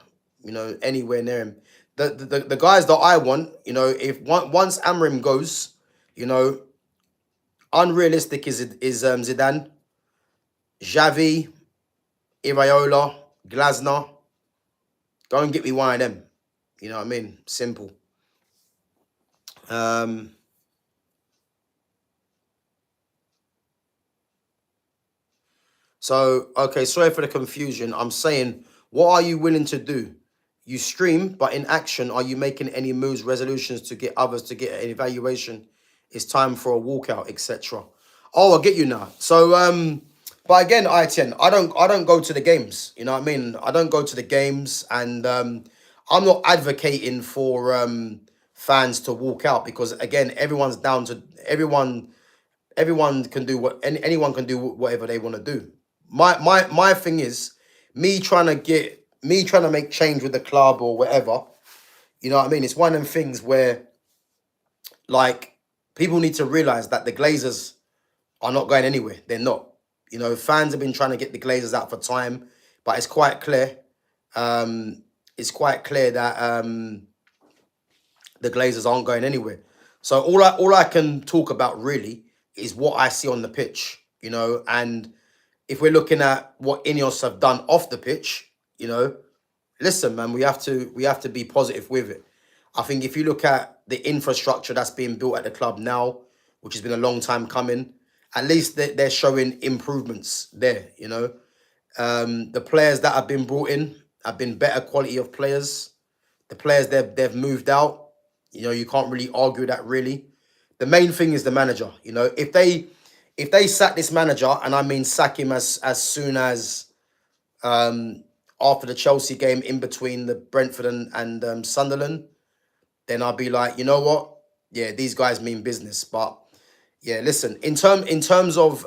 Speaker 1: Anywhere near him. The guys that I want, if once Amorim goes, you know, unrealistic is Zidane, Xavi, Iraola, Glasner. Go and get me one of them. You know what I mean? Simple. So, okay, sorry for the confusion. I'm saying, what are you willing to do? You stream, but in action, are you making any moves, resolutions to get others to get an evaluation? It's time for a walkout, etc. Oh, I get you now. So, but again, ITN, I don't go to the games. You know what I mean? I don't go to the games, and I'm not advocating for fans to walk out because again, everyone's down to everyone. Everyone can do anyone can do whatever they want to do. My thing is me trying to make change with the club or whatever. You know what I mean? It's one of them things where like people need to realize that the Glazers are not going anywhere. They're not. Fans have been trying to get the Glazers out for time, but it's quite clear. It's quite clear that the Glazers aren't going anywhere. So all I can talk about really is what I see on the pitch, and if we're looking at what Ineos have done off the pitch, listen, man, we have to be positive with it. I think if you look at the infrastructure that's being built at the club now, which has been a long time coming, at least they're showing improvements there, the players that have been brought in have been better quality of players. The players they've moved out, you can't really argue that really. The main thing is the manager. If they sack this manager, and I mean sack him as soon as after the Chelsea game, in between the Brentford and Sunderland, then I'll be like, you know what? Yeah, these guys mean business. But yeah, listen, in terms of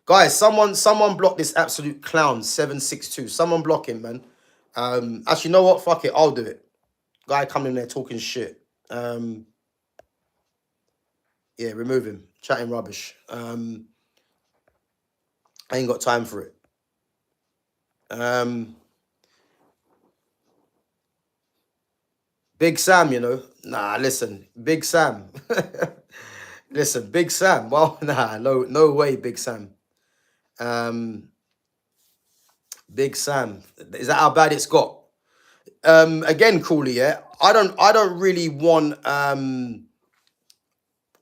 Speaker 1: guys, someone block this absolute clown 762. Someone block him, man. Actually, you know what? Fuck it, I'll do it. Guy coming in there talking shit. Yeah, remove him. Chatting rubbish. I ain't got time for it. Big Sam, Nah, listen. Big Sam. Listen, Big Sam. Well, nah, no way, Big Sam. Big Sam. Is that how bad it's got? Again, Cooley, yeah. I don't really want I mean,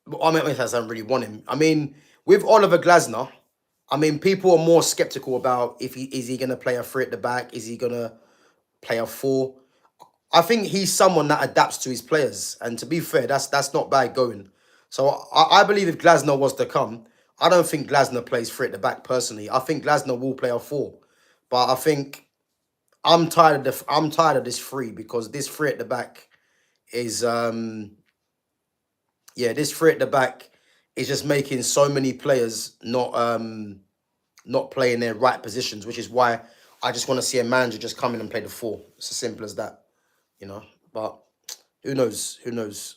Speaker 1: I don't really want him. I mean, with Oliver Glasner, I mean, people are more skeptical about if is he gonna play a three at the back, is he gonna play a four? I think he's someone that adapts to his players, and to be fair, that's not bad going. So I believe if Glasner was to come, I don't think Glasner plays three at the back personally. I think Glasner will play a four, but I think I'm tired of this three because this three at the back is this three at the back is just making so many players not playing their right positions, which is why I just want to see a manager just come in and play the four. It's as simple as that, But who knows? Who knows?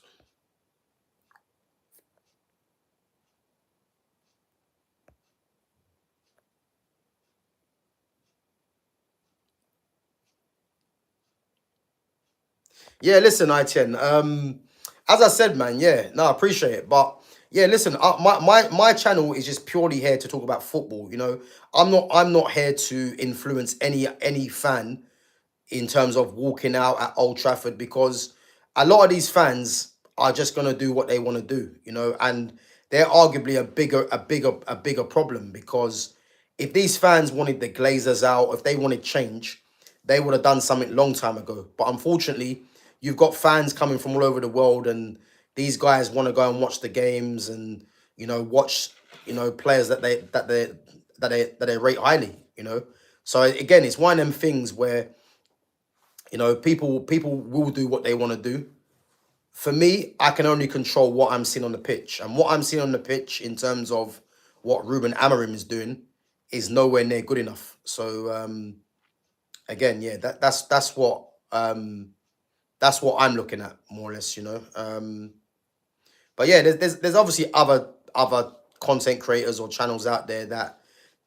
Speaker 1: Yeah, listen, ITN. As I said, man, yeah, no, I appreciate it, but yeah, listen, my channel is just purely here to talk about football. I'm not here to influence any fan in terms of walking out at Old Trafford because a lot of these fans are just gonna do what they want to do, and they're arguably a bigger problem because if these fans wanted the Glazers out, if they wanted change, they would have done something long time ago. But unfortunately, you've got fans coming from all over the world, and these guys want to go and watch the games and watch players that they rate highly. So again, it's one of them things where people will do what they want to do. For me, I can only control what I'm seeing on the pitch, and what I'm seeing on the pitch in terms of what Ruben Amorim is doing is nowhere near good enough. So again, yeah, that's what I'm looking at more or less, But yeah, there's obviously other content creators or channels out there that,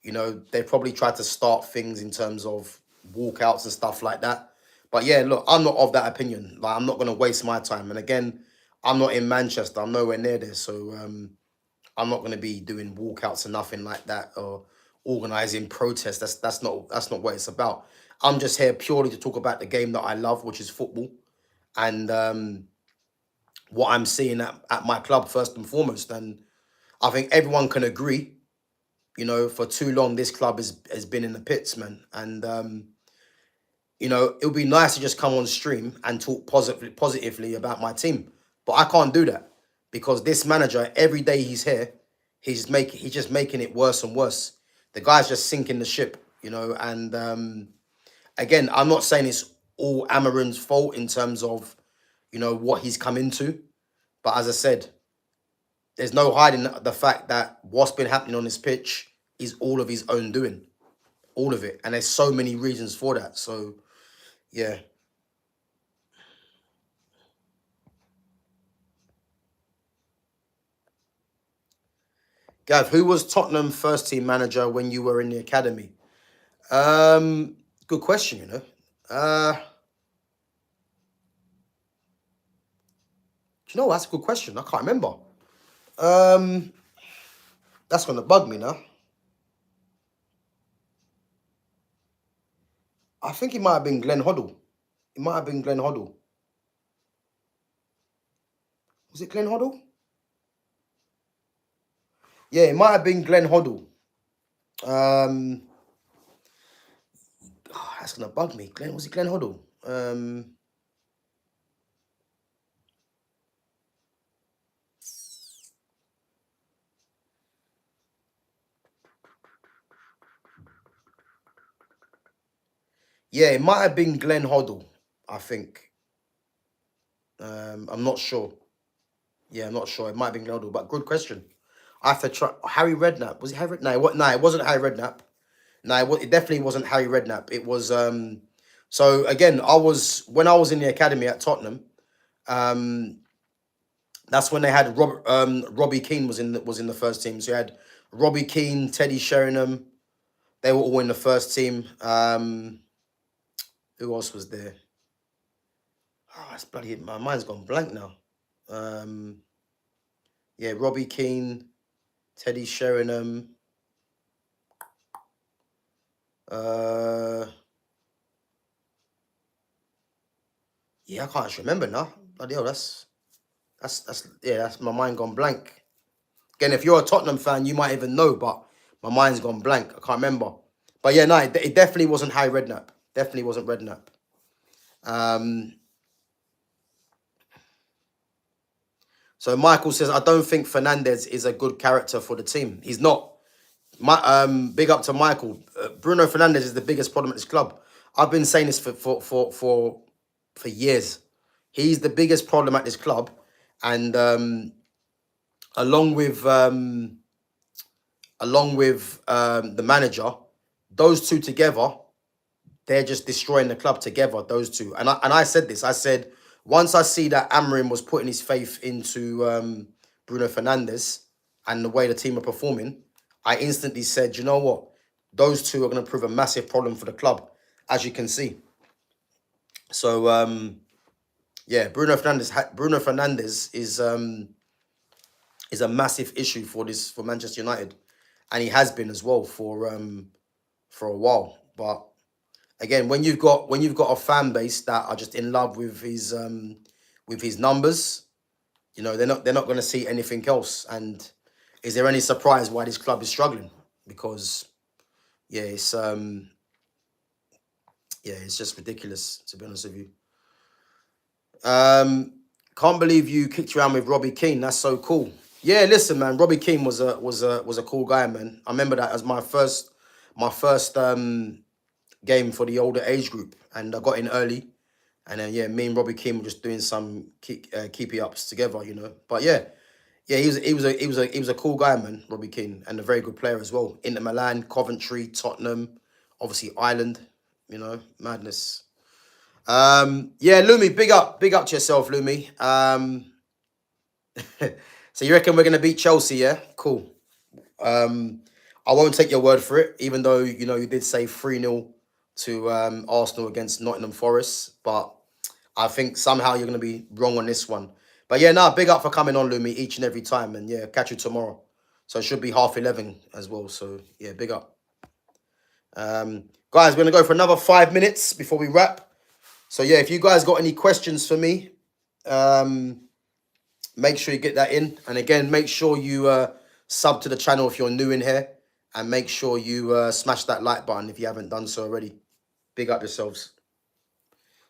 Speaker 1: you know, they probably tried to start things in terms of walkouts and stuff like that. But yeah, look, I'm not of that opinion. Like, I'm not going to waste my time. And again, I'm not in Manchester. I'm nowhere near there. So I'm not going to be doing walkouts and nothing like that, or organizing protests. That's not what it's about. I'm just here purely to talk about the game that I love, which is football, and what I'm seeing at my club first and foremost. And I think everyone can agree, you know, for too long this club has been in the pits, man. And you know, it would be nice to just come on stream and talk positively about my team, but I can't do that because this manager, every day he's here, he's just making it worse and worse. The guy's just sinking the ship, you know. And again, I'm not saying it's all Amarin's fault in terms of, you know, what he's come into, but as I said, there's no hiding the fact that what's been happening on this pitch is all of his own doing, all of it, and there's so many reasons for that. So yeah. Gav, who was Tottenham first team manager when you were in the academy? Good question, you know. Do you know, that's a good question. I can't remember. That's gonna bug me now. I think it might have been Glenn Hoddle. It might have been Glenn Hoddle. Was it Glenn Hoddle? Yeah, it might have been Glenn Hoddle. That's gonna bug me. Was it Glenn Hoddle? Yeah, it might have been Glenn Hoddle, I think. I'm not sure. Yeah, I'm not sure. It might have been Glenn Hoddle, but good question. I have to try. Harry Redknapp. Was it Harry? No, it wasn't Harry Redknapp. No, it definitely wasn't Harry Redknapp. It was so again, when I was in the academy at Tottenham, that's when they had Robbie Keane was in the first team. So you had Robbie Keane, Teddy Sheringham. They were all in the first team. Who else was there? Oh, it's bloody, my mind's gone blank now. Yeah, Robbie Keane, Teddy Sheringham. Yeah, I can't actually remember now. Bloody hell, that's my mind gone blank. Again, if you're a Tottenham fan, you might even know, but my mind's gone blank. I can't remember. But yeah, no, it definitely wasn't Harry Redknapp. Definitely wasn't Redknapp. So Michael says, I don't think Fernandes is a good character for the team. He's not. Big up to Michael. Bruno Fernandes is the biggest problem at this club. I've been saying this for years. He's the biggest problem at this club, and along with the manager, those two together, they're just destroying the club together. Those two, and I said this. I said once I see that Amarim was putting his faith into Bruno Fernandes and the way the team are performing, I instantly said, you know what? Those two are going to prove a massive problem for the club, as you can see. So, yeah, Bruno Fernandes is a massive issue for Manchester United, and he has been as well for a while. But again, when you've got a fan base that are just in love with his numbers, you know, they're not going to see anything else. And is there any surprise why this club is struggling? Because yeah, it's just ridiculous, to be honest with you. Can't believe you kicked around with Robbie Keane. That's so cool. Yeah, listen, man. Robbie Keane was a cool guy, man. I remember that as my first game for the older age group, and I got in early, and then yeah, me and Robbie Keane were just doing some keepy ups together, you know. But yeah, he was a cool guy, man, Robbie Keane, and a very good player as well. Inter Milan, Coventry, Tottenham, obviously Ireland, you know, madness. Yeah, Lumi, big up to yourself, Lumi. So you reckon we're going to beat Chelsea, yeah? Cool. I won't take your word for it, even though, you know, you did say 3-0 to Arsenal against Nottingham Forest. But I think somehow you're going to be wrong on this one. But yeah, nah, big up for coming on, Lumi, each and every time. And yeah, catch you tomorrow. So it should be 11:30 as well. So yeah, big up. Guys, we're going to go for another 5 minutes before we wrap. So yeah, if you guys got any questions for me, make sure you get that in. And again, make sure you sub to the channel if you're new in here. And make sure you smash that like button if you haven't done so already. Big up yourselves.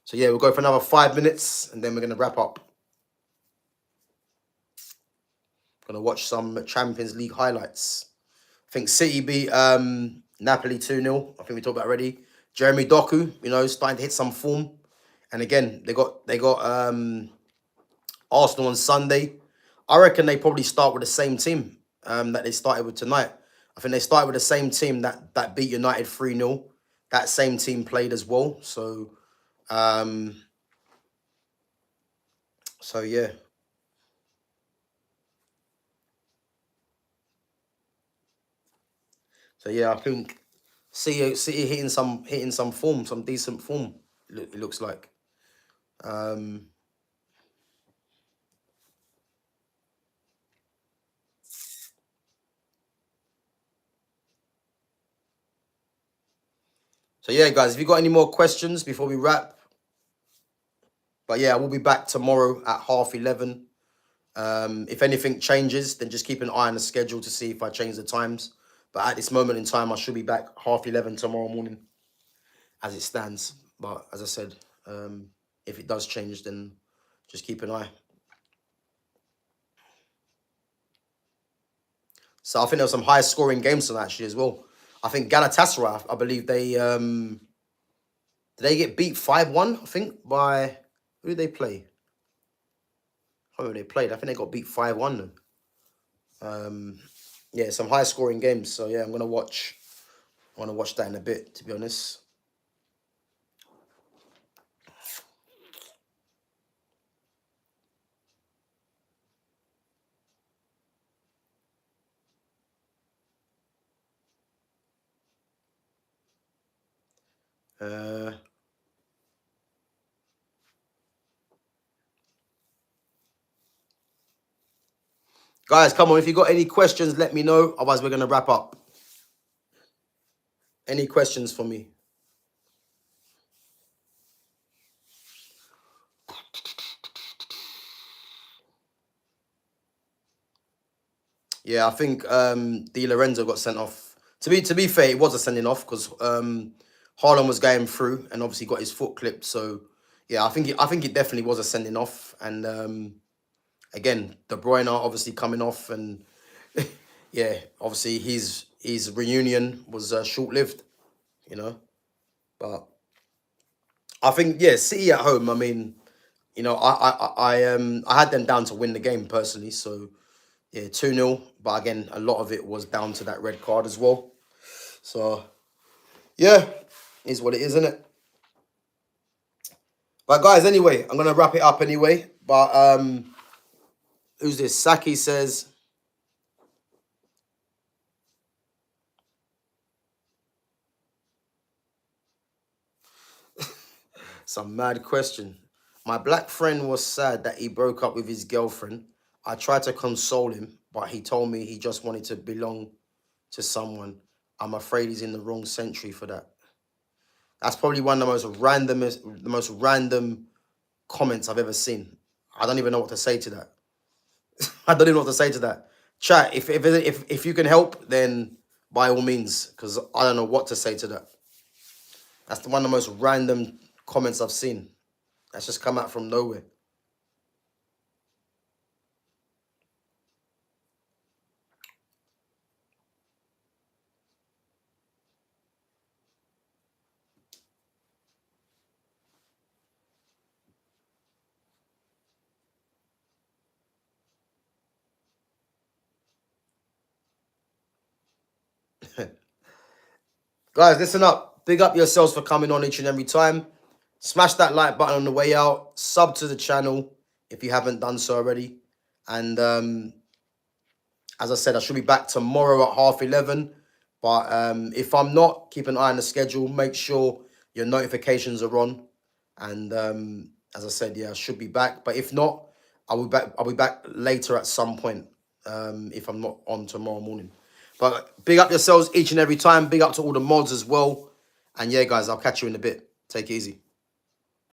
Speaker 1: So yeah, we'll go for another 5 minutes and then we're going to wrap up. Going to watch some Champions League highlights. I think City beat Napoli 2-0. I think we talked about already. Jeremy Doku, you know, starting to hit some form. And again, they got Arsenal on Sunday. I reckon they probably start with the same team that they started with tonight. I think they started with the same team that beat United 3-0. That same team played as well. So yeah. So yeah, I think City hitting some form, some decent form. It looks like. So yeah, guys, if you got any more questions before we wrap. But yeah, we'll be back tomorrow at 11:30. If anything changes, then just keep an eye on the schedule to see if I change the times. But at this moment in time, I should be back 11:30 tomorrow morning as it stands. But as I said, if it does change, then just keep an eye. So I think there were some high-scoring games tonight actually as well. I think Galatasaray, I believe they did they get beat 5-1, I think, by who did they play? Who they played? I think they got beat 5-1 then. Yeah, some high-scoring games. So yeah, I want to watch that in a bit, to be honest. Guys, come on. If you got any questions, let me know. Otherwise, we're going to wrap up. Any questions for me? Yeah, I think Di Lorenzo got sent off. To be fair, it was a sending off because Haaland was going through and obviously got his foot clipped. So yeah, I think it definitely was a sending off. And again, De Bruyne obviously coming off, and yeah, obviously his reunion was short lived, you know. But I think yeah, City at home. I mean, you know, I had them down to win the game personally. So yeah, 2-0. But again, a lot of it was down to that red card as well. So yeah, is what it is, isn't it? But guys, anyway, I'm gonna wrap it up anyway. But who's this? Saki says, some mad question. My black friend was sad that he broke up with his girlfriend. I tried to console him, but he told me he just wanted to belong to someone. I'm afraid he's in the wrong century for that. That's probably one of the most random comments I've ever seen. I don't even know what to say to that. I don't even know what to say to that. Chat, if you can help, then by all means, because I don't know what to say to that. That's one of the most random comments I've seen. That's just come out from nowhere. Guys, listen up. Big up yourselves for coming on each and every time. Smash that like button on the way out. Sub to the channel if you haven't done so already. And As I said, I should be back tomorrow at 11:30. But if I'm not, keep an eye on the schedule. Make sure your notifications are on. And as I said, yeah, I should be back. But if not, I'll be back later at some point. If I'm not on tomorrow morning. But big up yourselves each and every time. Big up to all the mods as well. And yeah, guys, I'll catch you in a bit. Take it easy.